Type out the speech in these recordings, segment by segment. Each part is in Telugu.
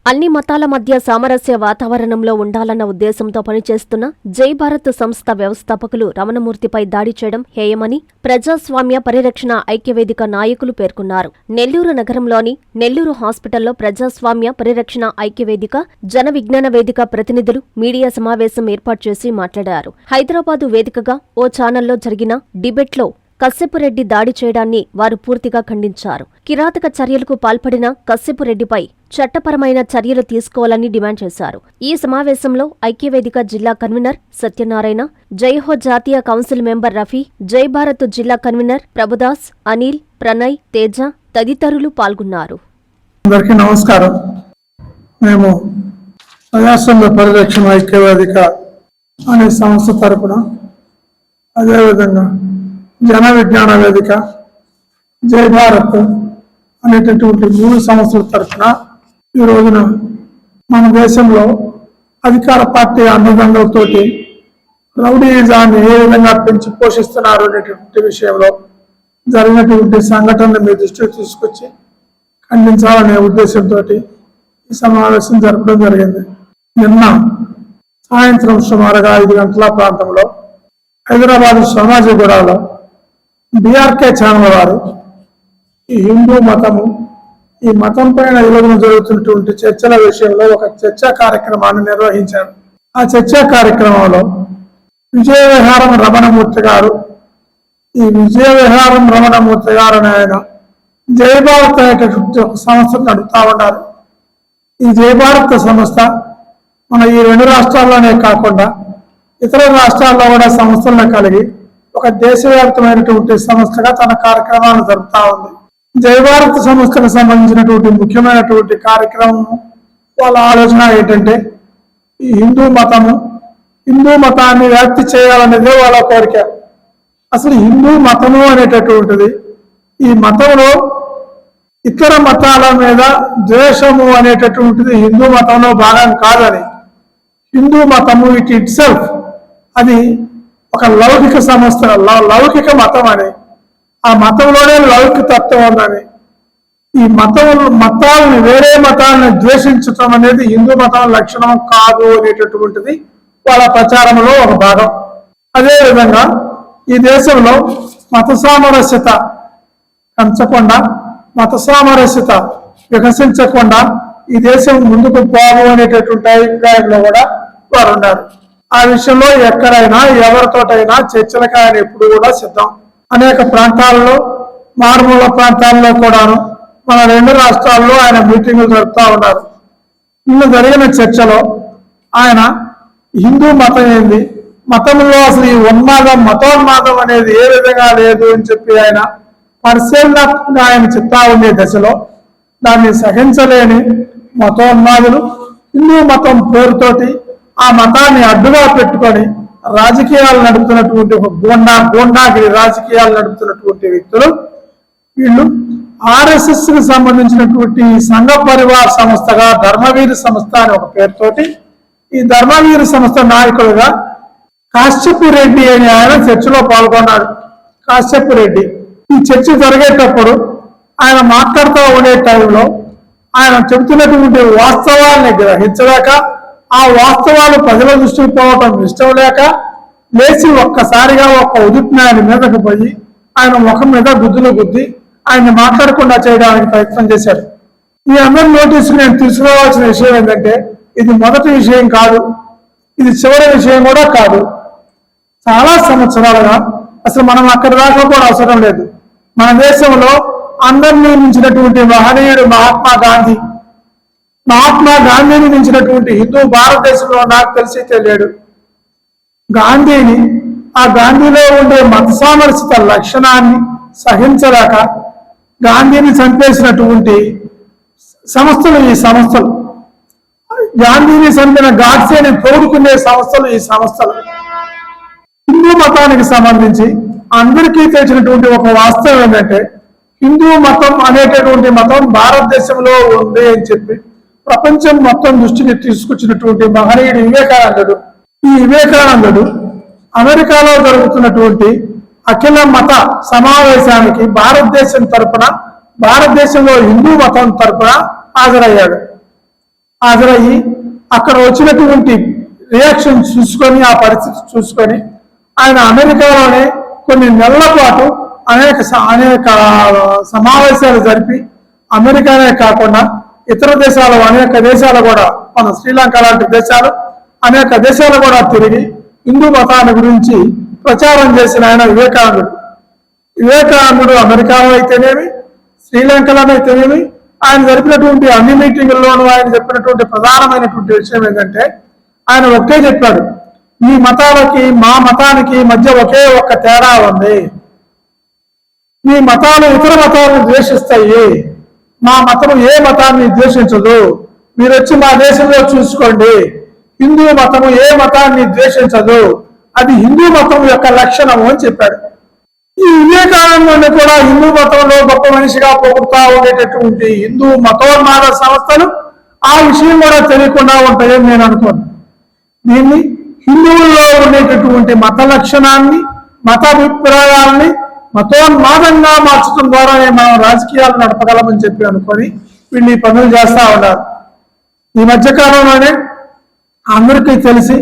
అన్ని మతాల మధ్య సామరస్య వాతావరణంలో ఉండాలన్న ఉద్దేశంతో పనిచేస్తున్న జై భారత్ సంస్థ వ్యవస్థాపకులు రమణమూర్తిపై దాడి చేయడం హేయమని ప్రజాస్వామ్య పరిరక్షణ ఐక్యవేదిక నాయకులు పేర్కొన్నారు. నెల్లూరు నగరంలోని నెల్లూరు హాస్పిటల్లో ప్రజాస్వామ్య పరిరక్షణ ఐక్యవేదిక, జన విజ్ఞాన వేదిక ప్రతినిధులు మీడియా సమావేశం ఏర్పాటు చేసి మాట్లాడారు. హైదరాబాదు వేదికగా ఓ ఛానల్లో జరిగిన డిబేట్లో కశ్యపురెడ్డి దాడి చేయడాన్ని వారు పూర్తిగా ఖండించారు. కిరాతక చర్యలకు పాల్పడిన కశ్యపురెడ్డిపై చట్టపరమైన చర్యలు తీసుకోవాలని డిమాండ్ చేశారు. ఈ సమావేశంలో ఐక్యవేదిక జిల్లా కన్వీనర్ సత్యనారాయణ, జైహో జాతీయ కౌన్సిల్ మెంబర్ రఫీ, జై భారత్ జిల్లా కన్వీనర్ ప్రభుదాస్, అనిల్, ప్రణయ్, తేజ తదితరులు పాల్గొన్నారు. అందరికీ నమస్కారం. మేము ప్రజాస్వామ్య పరిరక్షణ ఐక్యవేదిక అనే సంస్థ తరపున, అదేవిధంగా జన విజ్ఞాన వేదిక, జై భారత్ అనేటటువంటి 3 సంస్థల తరఫున ఈ రోజున మన దేశంలో అధికార పార్టీ అండదండలతో రౌడీయిజాన్ని ఏ విధంగా పెంచి పోషిస్తున్నారు అనేటువంటి విషయంలో జరిగినటువంటి సంఘటనను మీ దృష్టికి తీసుకొచ్చి ఖండించాలనే ఉద్దేశంతో ఈ సమావేశం జరపడం జరిగింది. నిన్న సాయంత్రం సుమారుగా 5 గంటల ప్రాంతంలో హైదరాబాద్ సోమాజిగూడలో బీఆర్కే ఛానల్ వారు ఈ హిందూ మతము, ఈ మతం పైన ఈరోజు జరుగుతున్నటువంటి చర్చల విషయంలో ఒక చర్చా కార్యక్రమాన్ని నిర్వహించారు. ఆ చర్చా కార్యక్రమంలో విజయవిహారం రమణమూర్తి గారు, ఈ విజయవిహారం రమణమూర్తి గారు అనే ఆయన జై భారత్ అనేటటువంటి ఒక సంస్థను నడుపుతా ఉన్నారు. ఈ జై భారత్ సంస్థ మన ఈ 2 రాష్ట్రాల్లోనే కాకుండా ఇతర రాష్ట్రాల్లో కూడా సంస్థలను కలిగి ఒక దేశవ్యాప్తమైనటువంటి సంస్థగా తన కార్యక్రమాలను జరుపుతా ఉంది. జై భారత్ సంస్థకు సంబంధించినటువంటి ముఖ్యమైనటువంటి కార్యక్రమం, వాళ్ళ ఆలోచన ఏంటంటే ఈ హిందూ మతాన్ని వ్యాప్తి చేయాలనేదే వాళ్ళ కోరిక. అసలు హిందూ మతము అనేటటువంటిది, ఈ మతంలో ఇతర మతాల మీద ద్వేషము అనేటటువంటిది హిందూ మతంలో భాగం కాదని, హిందూ మతము ఇట్ సెల్ఫ్ అది ఒక లౌకిక సంస్థ, లౌకిక మతం అని, ఆ మతంలోనే లౌకిక తత్వం ఉందని, ఈ మతాలని వేరే మతాలను ద్వేషించటం అనేది హిందూ మతం లక్షణం కాదు అనేటటువంటిది వాళ్ళ ప్రచారంలో ఒక భాగం. అదేవిధంగా ఈ దేశంలో మత సామరస్యత పెంచకుండా, మత సామరస్యత వికసించకుండా ఈ దేశం ముందుకు పోవు అనేటటువంటి అభిప్రాయంలో కూడా వారు ఉన్నారు. ఆ విషయంలో ఎక్కడైనా ఎవరితోటైనా చర్చలకు ఆయన ఎప్పుడు కూడా సిద్ధం. అనేక ప్రాంతాల్లో, మారుమూల ప్రాంతాల్లో కూడాను మన 2 రాష్ట్రాల్లో ఆయన మీటింగులు జరుపుతూ ఉన్నారు. నిన్న జరిగిన చర్చలో ఆయన హిందూ మతం ఏంది, మతంలో అసలు ఈ మతోన్మాదం అనేది ఏ విధంగా లేదు అని చెప్పి ఆయన పరిశీలనగా ఆయన చెప్తా ఉండే దశలో దాన్ని సహించలేని మతోన్మాదులు హిందూ మతం పేరుతోటి ఆ మతాన్ని అడ్డుగా పెట్టుకొని రాజకీయాలు నడుపుతున్నటువంటి ఒక గోండాగిరి రాజకీయాలు నడుపుతున్నటువంటి వ్యక్తులు వీళ్ళు RSS కి సంబంధించినటువంటి సంఘ పరివార్ సంస్థగా ధర్మవీర్ సంస్థ అనే ఒక పేరుతోటి ఈ ధర్మవీర్ సంస్థ నాయకులుగా కశ్యపురెడ్డి అనే ఆయన చర్చలో పాల్గొన్నాడు. కశ్యపురెడ్డి ఈ చర్చ జరిగేటప్పుడు ఆయన మాట్లాడుతూ ఉండే టైంలో ఆయన చెబుతున్నటువంటి వాస్తవాన్ని గ్రహించలేక, ఆ వాస్తవాలు ప్రజల దృష్టికి పోవటం ఇష్టం లేక లేచి ఒక్కసారిగా ఒక ఉదిప్ని ఆయన మీదకు పోయి ఆయన ముఖం మీద గుద్దులు గుద్ది ఆయన్ని మాట్లాడకుండా చేయడానికి ప్రయత్నం చేశారు. ఈ అందరి నోటీసుకు నేను తీసుకోవాల్సిన విషయం ఏంటంటే ఇది మొదటి విషయం కాదు, ఇది చివరి విషయం కూడా కాదు. చాలా సంవత్సరాలుగా అసలు మనం అక్కడి దాకా కూడా అవసరం లేదు. మన దేశంలో అందరినీ మించినటువంటి మహనీయుడు మహాత్మా గాంధీని మించినటువంటి హిందూ భారతదేశంలో నాకు తెలిసి తెలియడు. గాంధీని, ఆ గాంధీలో ఉండే మత సామరస్యత లక్షణాన్ని సహించలేక గాంధీని చంపేసినటువంటి సంస్థలు ఈ సంస్థలు, గాంధీని చంపిన గాడ్సేని తోడుకునే సంస్థలు ఈ సంస్థలు. హిందూ మతానికి సంబంధించి అందరికీ తెలిసినటువంటి ఒక వాస్తవం ఏంటంటే హిందూ మతం అనేటటువంటి మతం భారతదేశంలో ఉంది అని చెప్పి ప్రపంచం మొత్తం దృష్టిని తీసుకొచ్చినటువంటి మహనీయుడు వివేకానందుడు. ఈ వివేకానందుడు అమెరికాలో జరుగుతున్నటువంటి అఖిల మత సమావేశానికి భారతదేశం తరపున, భారతదేశంలో హిందూ మతం తరపున హాజరయ్యాడు. హాజరయ్యి అక్కడ వచ్చినటువంటి రియాక్షన్ చూసుకొని ఆ పరిస్థితి చూసుకొని ఆయన అమెరికాలోనే కొన్ని నెలల పాటు అనేక సమావేశాలు జరిపి అమెరికానే కాకుండా ఇతర దేశాలు అనేక దేశాలు కూడా మన శ్రీలంక లాంటి దేశాలు అనేక దేశాలు కూడా తిరిగి హిందూ మతాన్ని గురించి ప్రచారం చేసిన ఆయన వివేకానందుడు అమెరికాలో అయితేనేమి శ్రీలంకలోనే అయితేనేమి ఆయన జరిపినటువంటి అన్ని మీటింగుల్లోనూ ఆయన చెప్పినటువంటి ప్రధానమైనటువంటి విషయం ఏంటంటే ఆయన ఒకటే చెప్పాడు, మీ మతాలకి మా మతానికి మధ్య ఒకే ఒక్క తేడా ఉంది. మీ మతాలు ఇతర మతాలను ద్వేషిస్తాయి, మా మతం ఏ మతాన్ని ద్వేషించదు. మీరు వచ్చి మా దేశంలో చూసుకోండి, హిందూ మతము ఏ మతాన్ని ద్వేషించదు, అది హిందూ మతం యొక్క లక్షణము అని చెప్పాడు. ఈ వివేకానందుని కూడా హిందూ మతంలో గొప్ప మనిషిగా పొగుడుతూ ఉండేటటువంటి హిందూ మతోన్మాద సంస్థలు ఆ విషయం కూడా తెలియకుండా ఉంటాయని నేను అనుకోను. దీన్ని హిందువుల్లో ఉండేటటువంటి మత లక్షణాన్ని, మత అభిప్రాయాల్ని మతోన్మాదంగా మార్చడం ద్వారానే మనం రాజకీయాలు నడపగలమని చెప్పి అనుకొని వీళ్ళు ఈ పనులు చేస్తూ ఉన్నారు. ఈ మధ్యకాలంలోనే అందరికీ తెలిసి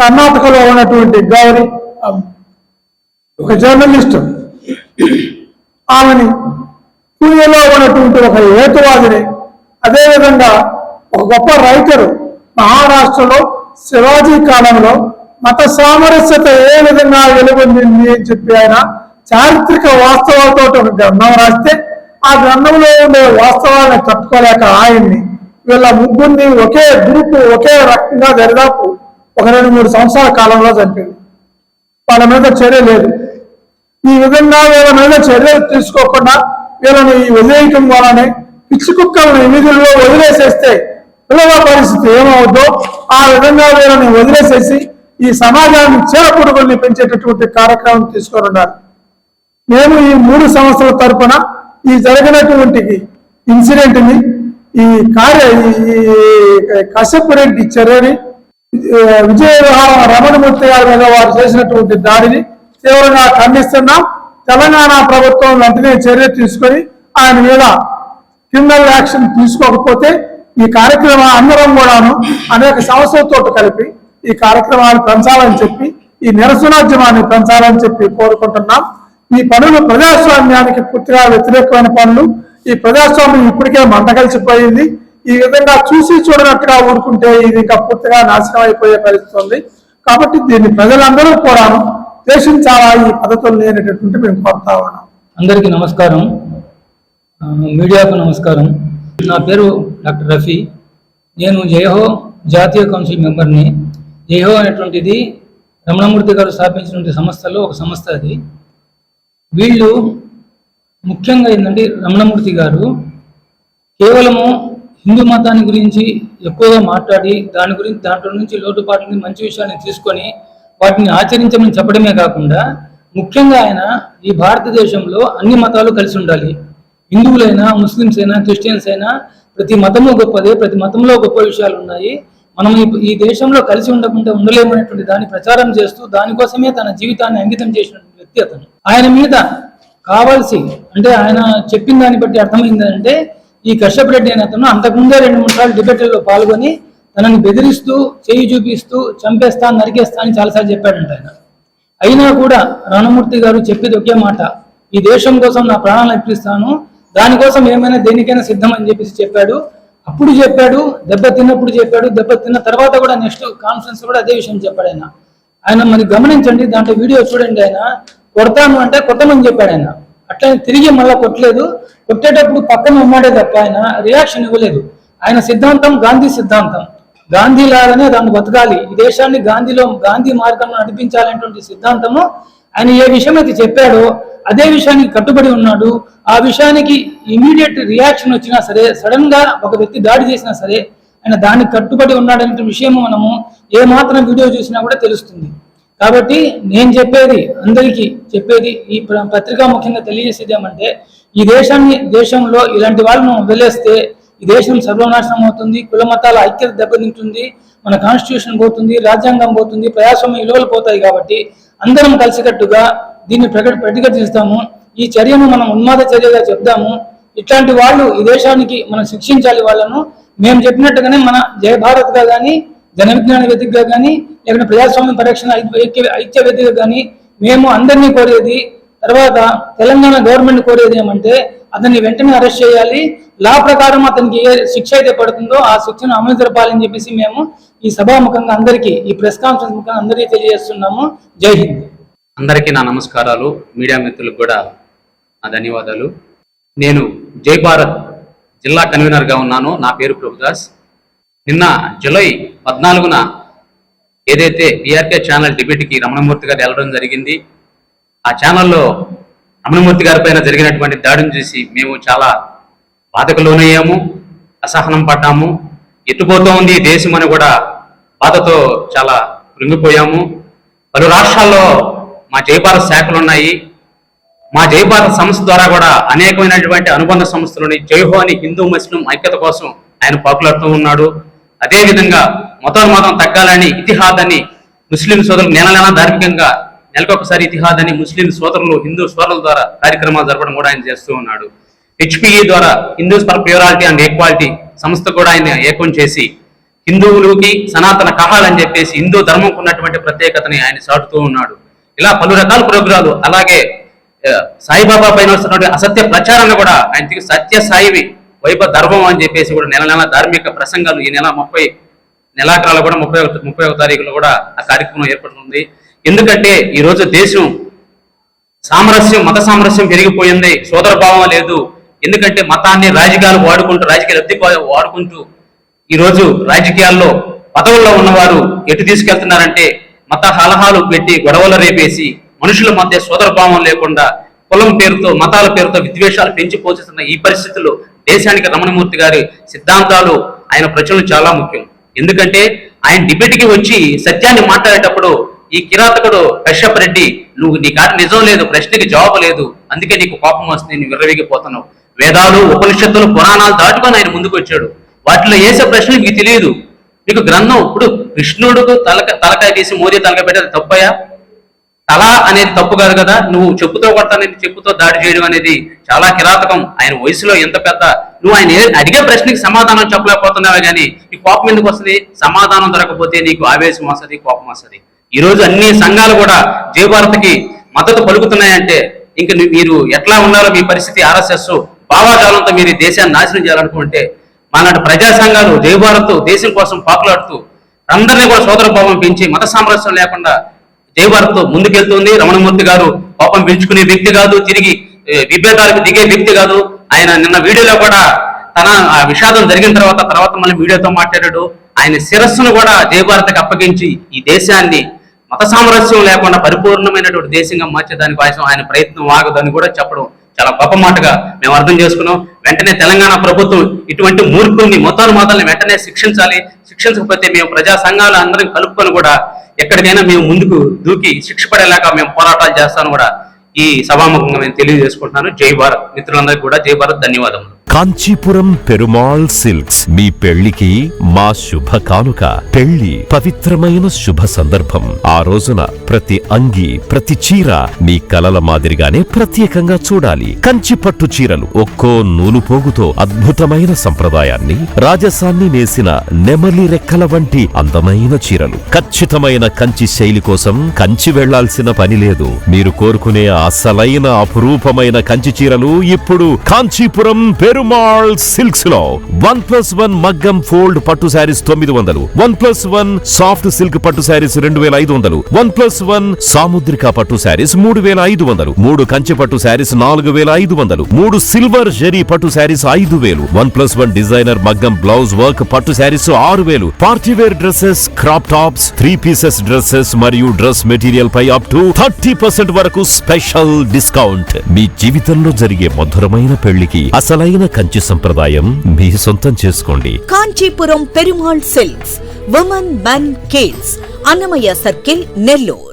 కర్ణాటకలో ఉన్నటువంటి గౌరీ ఒక జర్నలిస్టు, ఆమెని పూణేలో ఉన్నటువంటి ఒక హేతువాదిని, అదేవిధంగా ఒక గొప్ప రైటరు మహారాష్ట్రలో శివాజీ కాలంలో మత సామరస్యత ఏ విధంగా వెలుగొందింది అని చెప్పి ఆయన చారిత్రక వాస్తవాలతో ఒక గ్రంథం రాస్తే ఆ గ్రంథంలో ఉండే వాస్తవాలను తట్టుకోలేక ఆయన్ని వీళ్ళ ముగ్గురిని ఒకే గ్రూపు ఒకే రకంగా దరిదాపు 1-2-3 సంవత్సరాల కాలంలో చంపింది. వాళ్ళ మీద చర్య లేదు. ఈ విధంగా వీళ్ళ మీద చర్యలు తీసుకోకుండా వీళ్ళని వదిలేయటం వల్లనే పిచ్చి కుక్కలను వీధుల్లో వదిలేసేస్తే పిల్లల పరిస్థితి ఏమవుద్దో ఆ విధంగా వీళ్ళని వదిలేసేసి ఈ సమాజాన్ని చీడపురుగుల్ని పెంచేటటువంటి కార్యక్రమం తీసుకొని ఉన్నారు. మేము ఈ 3 సంవత్సరాల తరపున ఈ జరిగినటువంటి ఇన్సిడెంట్ని, ఈ కశ్యప్ రెడ్డి చర్యని, విజయ రమణమూర్తి గారి మీద వారు చేసినటువంటి దాడిని తీవ్రంగా ఖండిస్తున్నాం. తెలంగాణ ప్రభుత్వం వెంటనే చర్య తీసుకొని ఆయన మీద క్రిమినల్ యాక్షన్ తీసుకోకపోతే ఈ కార్యక్రమం అందరం కూడాను అనేక సంస్థలతో కలిపి ఈ కార్యక్రమాన్ని పెంచాలని చెప్పి, ఈ నిరసనోద్యమాన్ని పెంచాలని చెప్పి కోరుకుంటున్నాం. ఈ పనులు ప్రజాస్వామ్యానికి పూర్తిగా వ్యతిరేకమైన పనులు. ఈ ప్రజాస్వామ్యం ఇప్పటికే మంటగలిసిపోయింది. ఈ విధంగా చూసి చూడనట్టుగా ఊరుకుంటే ఇది ఇంకా పూర్తిగా నాశనం అయిపోయే పరిస్థితి ఉంది. కాబట్టి దీన్ని ప్రజలందరూ కూడాను దేశించాలా ఈ పద్ధతులు లేనటువంటి మేము కోరుతా ఉన్నాం. అందరికీ నమస్కారం, మీడియాకు నమస్కారం. నా పేరు డాక్టర్ రఫీ. నేను జయహో జాతీయ కౌన్సిల్ మెంబర్ని. జయహో అనేటువంటిది రమణమూర్తి గారు స్థాపించినటువంటి సంస్థలో ఒక సంస్థ. అది వీళ్ళు ముఖ్యంగా ఏంటంటే రమణమూర్తి గారు కేవలము హిందూ మతాన్ని గురించి ఎక్కువగా మాట్లాడి దాంట్లో నుంచి లోటుపాట్లని మంచి విషయాన్ని తీసుకొని వాటిని ఆచరించమని చెప్పడమే కాకుండా ముఖ్యంగా ఆయన ఈ భారతదేశంలో అన్ని మతాలు కలిసి ఉండాలి, హిందువులైనా ముస్లిమ్స్ అయినా క్రిస్టియన్స్ అయినా ప్రతి మతము గొప్పదే, ప్రతి మతంలో గొప్ప విషయాలు ఉన్నాయి, మనం ఈ దేశంలో కలిసి ఉండకుండా ఉండలేమనేటువంటి దాన్ని ప్రచారం చేస్తూ దానికోసమే తన జీవితాన్ని అంకితం చేసినటువంటి వ్యక్తి అతను. ఆయన మీద కావాల్సి అంటే ఆయన చెప్పిన దాన్ని బట్టి అర్థమైందంటే ఈ కశ్యప్ రెడ్డి అనే అతను అంతకుముందే 2-3 సార్లు డిబేట్లలో పాల్గొని తనని బెదిరిస్తూ చేయి చూపిస్తూ చంపేస్తా నరికేస్తా అని చాలాసార్లు చెప్పాడంట ఆయన. అయినా కూడా రమణమూర్తి గారు చెప్పేది ఒకే మాట, ఈ దేశం కోసం నా ప్రాణాలు అర్పిస్తాను, దానికోసం ఏమైనా దేనికైనా సిద్ధం అని చెప్పాడు. అప్పుడు చెప్పాడు, దెబ్బ తిన్నప్పుడు చెప్పాడు, దెబ్బ తిన్న తర్వాత కూడా నెక్స్ట్ కాన్ఫరెన్స్ కూడా అదే విషయం చెప్పాడు ఆయన. మరి గమనించండి, దాంట్లో వీడియో చూడండి. ఆయన కొడతాను అంటే కొట్టమని చెప్పాడు ఆయన. అట్లా తిరిగి మళ్ళీ కొట్టలేదు. కొట్టేటప్పుడు పక్కన ఉన్నాడే తప్ప ఆయన రియాక్షన్ ఇవ్వలేదు. ఆయన సిద్ధాంతం గాంధీ సిద్ధాంతం, గాంధీ లాగానే దాన్ని బతకాలి, ఈ దేశాన్ని గాంధీ మార్గంలో నడిపించాలనేటువంటి సిద్ధాంతము ఆయన ఏ విషయం అయితే చెప్పాడో అదే విషయానికి కట్టుబడి ఉన్నాడు. ఆ విషయానికి ఇమీడియట్ రియాక్షన్ వచ్చినా సరే, సడన్ గా ఒక వ్యక్తి దాడి చేసినా సరే ఆయన దానికి కట్టుబడి ఉన్నాడనే విషయం మనము ఏ మాత్రం వీడియో చూసినా కూడా తెలుస్తుంది. కాబట్టి నేను అందరికీ చెప్పేది ఈ పత్రికా ముఖ్యంగా తెలియజేసేది ఏమంటే, ఈ దేశంలో ఇలాంటి వాళ్ళను వదిలేస్తే ఈ దేశం సర్వనాశనం అవుతుంది, కుల మతాల ఐక్యత దెబ్బతింటుంది, మన కాన్స్టిట్యూషన్ పోతుంది, రాజ్యాంగం పోతుంది, ప్రజాస్వామ్య విలువలు పోతాయి. కాబట్టి అందరం కలిసికట్టుగా దీన్ని ప్రతిఘటిస్తాము. ఈ చర్యను మనం ఉన్మాద చర్యగా చెప్దాము. ఇట్లాంటి వాళ్ళు ఈ దేశానికి మనం శిక్షించాలి వాళ్ళను. మేము చెప్పినట్టుగానే మన జయ భారత్ గా కానీ, జన విజ్ఞాన వేదికగా కానీ, లేకుంటే ప్రజాస్వామ్య పరిరక్షణ ఐక్య వేదికగా కానీ మేము అందరినీ కోరేది, తర్వాత తెలంగాణ గవర్నమెంట్ కోరేది ఏమంటే అతన్ని వెంటనే అరెస్ట్ చేయాలి, లా ప్రకారం అతనికి ఏ శిక్ష అయితే పడుతుందో ఆ శిక్షను అమలు జరపాలని చెప్పేసి మేము ఈ సభాముఖంగా అందరికీ, ఈ ప్రెస్ కాన్ఫరెన్స్ ముఖంగా అందరికీ తెలియజేస్తున్నాము. జై హింద్. అందరికీ నా నమస్కారాలు. మీడియా మిత్రులకు కూడా నా ధన్యవాదాలు. నేను జై భారత్ జిల్లా కన్వీనర్గా ఉన్నాను. నా పేరు ప్రభుదాస్. నిన్న జూలై 14న ఏదైతే బీఆర్కే ఛానల్ డిబేట్కి రమణమూర్తి గారు వెళ్ళడం జరిగింది, ఆ ఛానల్లో రమణమూర్తి గారి పైన జరిగినటువంటి దాడిని చూసి మేము చాలా బాధకు లోనయ్యాము, అసహనం పడ్డాము. ఎట్టుపోతూ ఉంది దేశం అని కూడా బాధతో చాలా కృంగిపోయాము. పలు రాష్ట్రాల్లో మా జయభారత్ శాఖలు ఉన్నాయి. మా జయభారత్ సంస్థ ద్వారా కూడా అనేకమైనటువంటి అనుబంధ సంస్థలని జైహో అని హిందూ ముస్లిం ఐక్యత కోసం ఆయన పాకులాడుతూ ఉన్నాడు. అదేవిధంగా మతం తగ్గాలని ఇతిహాద్ అని ముస్లిం సోదరులు నెల ధార్మికంగా నెలకొకసారి ఇతిహాద్ అని ముస్లిం సోదరులు హిందూ సోదరుల ద్వారా కార్యక్రమాలు జరపడం కూడా ఆయన చేస్తూ ఉన్నాడు. హెచ్పిఈ ద్వారా హిందూస్ ఫర్ ప్యూరాలిటీ అండ్ ఈక్వాలిటీ సంస్థ కూడా ఆయన ఏకం చేసి హిందువులకి సనాతన కహాలని చెప్పేసి హిందూ ధర్మంకు ఉన్నటువంటి ప్రత్యేకతని ఆయన చాటుతూ ఉన్నాడు. ఇలా పలు రకాల ప్రోగ్రాలు. అలాగే సాయిబాబా పైన వస్తున్నటువంటి అసత్య ప్రచారాన్ని కూడా ఆయన సత్య సాయివి వైభవ ధర్మం అని చెప్పేసి కూడా నెల ధార్మిక ప్రసంగాలు ఈ నెల 30 నెలాఖరాలు కూడా 31 తారీఖులో కూడా ఆ కార్యక్రమం ఏర్పడుతుంది. ఎందుకంటే ఈరోజు దేశం సామరస్యం, మత సామరస్యం పెరిగిపోయింది, సోదర భావం లేదు. ఎందుకంటే మతాన్ని రాజకీయాలు వాడుకుంటూ, రాజకీయ లబ్ధి వాడుకుంటూ ఈరోజు రాజకీయాల్లో పదవుల్లో ఉన్నవారు ఎటు తీసుకెళ్తున్నారంటే మత కలహాలు పెట్టి గొడవలు రేపేసి మనుషుల మధ్య సోదర భావం లేకుండా కులం పేరుతో, మతాల పేరుతో విద్వేషాలు పెంచి పోషిస్తున్న ఈ పరిస్థితుల్లో దేశానికి రమణమూర్తి గారి సిద్ధాంతాలు, ఆయన ప్రచురణ చాలా ముఖ్యం. ఎందుకంటే ఆయన డిబేట్కి వచ్చి సత్యాన్ని మాట్లాడేటప్పుడు ఈ కిరాతకుడు కశ్యప్ రెడ్డి, నువ్వు నీ కాదు నిజం లేదు, ప్రశ్నకి జవాబు లేదు, అందుకే నీకు కోపం వస్తుంది, నువ్వు విర్రవీగిపోతున్నావు. వేదాలు, ఉపనిషత్తులు, పురాణాలు దాటుకొని ఆయన ముందుకు వచ్చాడు. వాటిలో వేసే ప్రశ్నలు మీకు తెలియదు. మీకు గ్రంథం, ఇప్పుడు కృష్ణుడుకు తలకాయ తీసి మోదీ తలకాయ పెట్టేది తప్పయా? తల అనేది తప్పు కాదు కదా. నువ్వు చెప్పుతో కొడతానని చెప్పుతో దాడి చేయడం అనేది చాలా కిరాతకం. ఆయన వయసులో ఎంత పెద్ద, నువ్వు ఆయన అడిగే ప్రశ్నకి సమాధానం చెప్పలేకపోతున్నావే కానీ ఈ కోపం ఎందుకు వస్తుంది? సమాధానం దొరకపోతే నీకు ఆవేశం వస్తుంది, కోపం వస్తుంది. ఈ రోజు అన్ని సంఘాలు కూడా జయభారత్కి మద్దతు పలుకుతున్నాయంటే ఇంక మీరు ఎట్లా ఉన్నారో మీ పరిస్థితి. ఆర్ఎస్ఎస్ భావాజాలంతో మీరు దేశాన్ని నాశనం చేయాలనుకుంటే మాలాంటి ప్రజా సంఘాలు జయభారత్ దేశం కోసం పాకులాడుతూ అందరినీ కూడా సోదర భావం పెంచి మత సామరస్యం లేకుండా జయభారత్ ముందుకెళ్తుంది. రమణమూర్తి గారు కోపం పెంచుకునే వ్యక్తి కాదు, తిరిగి విభేదాలకు దిగే వ్యక్తి కాదు. ఆయన నిన్న వీడియోలో కూడా తన విషాదం జరిగిన తర్వాత మళ్ళీ వీడియోతో మాట్లాడాడు. ఆయన శిరస్సును కూడా జయభారత్కి అప్పగించి ఈ దేశాన్ని మత సామరస్యం లేకుండా పరిపూర్ణమైనటువంటి దేశంగా మార్చేదాని కోసం ఆయన ప్రయత్నం ఆగదని కూడా చెప్పడం చాలా గొప్ప మాటగా మేము అర్థం చేసుకున్నాం. వెంటనే తెలంగాణ ప్రభుత్వం ఇటువంటి మూర్ఖుల్ని, మతాలని వెంటనే శిక్షించాలి. శిక్షించకపోతే మేము ప్రజా సంఘాలు అందరం కలుపుకొని కూడా ఎక్కడికైనా మేము ముందుకు దూకి శిక్ష పడేలాగా మేము పోరాటాలు చేస్తాను కూడా ఈ సభాముఖంగా నేను తెలియజేసుకుంటున్నాను. జై భారత్. మిత్రులందరికీ కూడా జై భారత్, ధన్యవాదములు. కాంచీపురం పెరుమాళ్ సిల్క్స్ మీ పెళ్లికి మా శుభ కానుక. పెళ్లి పవిత్రమైన శుభ సందర్భం. ఆ రోజున ప్రతి అంగి, ప్రతి చీర మీ కలల మాదిరిగానే ప్రత్యేకంగా చూడాలి. కంచి పట్టు చీరలు ఒక్కో నూలు పోగుతో అద్భుతమైన సంప్రదాయాన్ని, రాజసాన్ని నేసిన నెమలి రెక్కల వంటి అందమైన చీరలు. ఖచ్చితమైన కంచి శైలి కోసం కంచి వెళ్లాల్సిన పని లేదు. మీరు కోరుకునే అసలైన అపురూపమైన కంచి చీరలు ఇప్పుడు కాంచీపురం పెరుమాళ్ సిల్క్స్ లో 1+1 మగ్గం ఫోల్డ్ పట్టు శారీస్ 900, 1+1 సాఫ్ట్ సిల్క్ పట్టు శారీస్ 2500, 1+1 సాముద్రిక పట్టు శారీస్ 3500, 3 కంచి పట్టు శారీస్ 4500, 3 సిల్వర్ జెరీ పట్టు శారీస్ 5000, 1+1 డిజైనర్ మగ్గం బ్లౌజ్ వర్క్ పట్టు saris 6000, party wear dresses, crop tops, 3 pieces dresses మరియు డ్రెస్ మెటీరియల్ పై అప్ టు 30% వరకు స్పెషల్ డిస్కౌంట్. మీ జీవితంలో జరిగే మధురమైన పెళ్లికి అసలైన కంచి సంప్రదాయం మీ సొంతం చేసుకోండి. Kanchipuram Perumal silks, women, men, kids, Annamayya circle, Nellore.